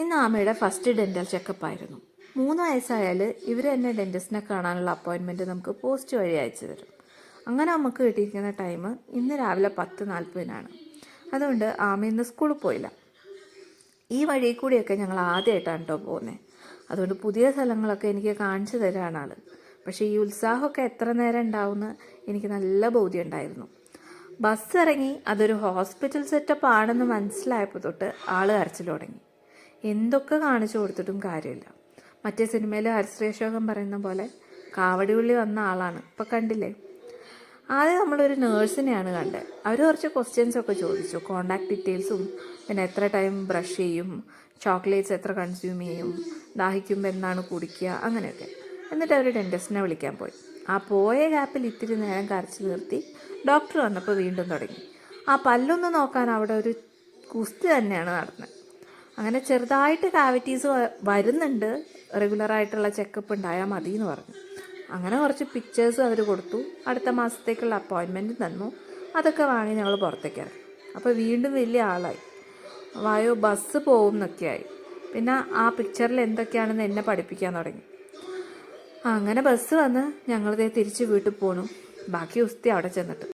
ഇന്ന് ആമയുടെ first dental ചെക്കപ്പായിരുന്നു. 3 വയസ്സായാൽ ഇവർ തന്നെ ഡെൻറ്റിസ്റ്റിനെ കാണാനുള്ള അപ്പോയിൻമെൻറ്റ് നമുക്ക് പോസ്റ്റ് വഴി അയച്ചു തരും. അങ്ങനെ നമുക്ക് കിട്ടിയിരിക്കുന്ന ടൈം ഇന്ന് രാവിലെ 10:40 അതുകൊണ്ട് ആമ ഇന്ന് സ്കൂളിൽ പോയില്ല. ഈ വഴി കൂടിയൊക്കെ ഞങ്ങൾ ആദ്യമായിട്ടാണ് കേട്ടോ പോകുന്നത്. അതുകൊണ്ട് പുതിയ സ്ഥലങ്ങളൊക്കെ എനിക്ക് കാണിച്ചു തരാണ് ആൾ. പക്ഷേ ഈ ഉത്സാഹമൊക്കെ എത്ര നേരം ഉണ്ടാവുമെന്ന് എനിക്ക് നല്ല ബോധ്യം ഉണ്ടായിരുന്നു. ബസ് ഇറങ്ങി അതൊരു ഹോസ്പിറ്റൽ സെറ്റപ്പ് ആണെന്ന് മനസ്സിലായപ്പോൾ തൊട്ട് ആൾ കരച്ചിൽ തുടങ്ങി. എന്തൊക്കെ കാണിച്ചു കൊടുത്തിട്ടും കാര്യമില്ല. മറ്റേ സിനിമയിൽ ഹരിശ്രീ അശോകൻ പറയുന്ന പോലെ കാവടി ഉള്ളി വന്ന ആളാണ്. ഇപ്പം കണ്ടില്ലേ? ആദ്യം നമ്മളൊരു നേഴ്സിനെയാണ് കണ്ടത്. അവർ കുറച്ച് ക്വസ്റ്റ്യൻസൊക്കെ ചോദിച്ചു. കോണ്ടാക്ട് ഡീറ്റെയിൽസും പിന്നെ എത്ര ടൈം ബ്രഷ് ചെയ്യും, ചോക്ലേറ്റ്സ് എത്ര കൺസ്യൂം ചെയ്യും, ദാഹിക്കുമ്പോൾ എന്നാണ് കുടിക്കുക, അങ്ങനെയൊക്കെ. എന്നിട്ട് അവർ ഡെൻറ്റിസ്റ്റിനെ വിളിക്കാൻ പോയി. ആ പോയ ഗ്യാപ്പിൽ ഇത്തിരി നേരം കരച്ചിൽ നിർത്തി. ഡോക്ടർ വന്നപ്പോൾ വീണ്ടും തുടങ്ങി. ആ പല്ലൊന്ന് നോക്കാൻ അവിടെ ഒരു കുസ്തി തന്നെയാണ് നടന്നത്. അങ്ങനെ ചെറുതായിട്ട് കാവിറ്റീസ് വരുന്നുണ്ട്, റെഗുലറായിട്ടുള്ള ചെക്കപ്പ് ഉണ്ടായാൽ മതി എന്ന് പറഞ്ഞു. അങ്ങനെ കുറച്ച് പിക്ചേഴ്സ് അവർ കൊടുത്തു. അടുത്ത മാസത്തേക്കുള്ള അപ്പോയിൻമെൻറ്റ് തന്നു. അതൊക്കെ വാങ്ങി ഞങ്ങൾ പുറത്തേക്ക് ഇറങ്ങി. അപ്പോൾ വീണ്ടും വലിയ ആളായി. വായോ ബസ് പോകും എന്നൊക്കെയായി. പിന്നെ ആ പിക്ചറിൽ എന്തൊക്കെയാണെന്ന് എന്നെ പഠിപ്പിക്കാൻ തുടങ്ങി. അങ്ങനെ ബസ് വന്ന് ഞങ്ങളിതേ തിരിച്ച് വീട്ടിൽ പോകണം. ബാക്കി ഉസ്തി അവിടെ ചെന്നിട്ട്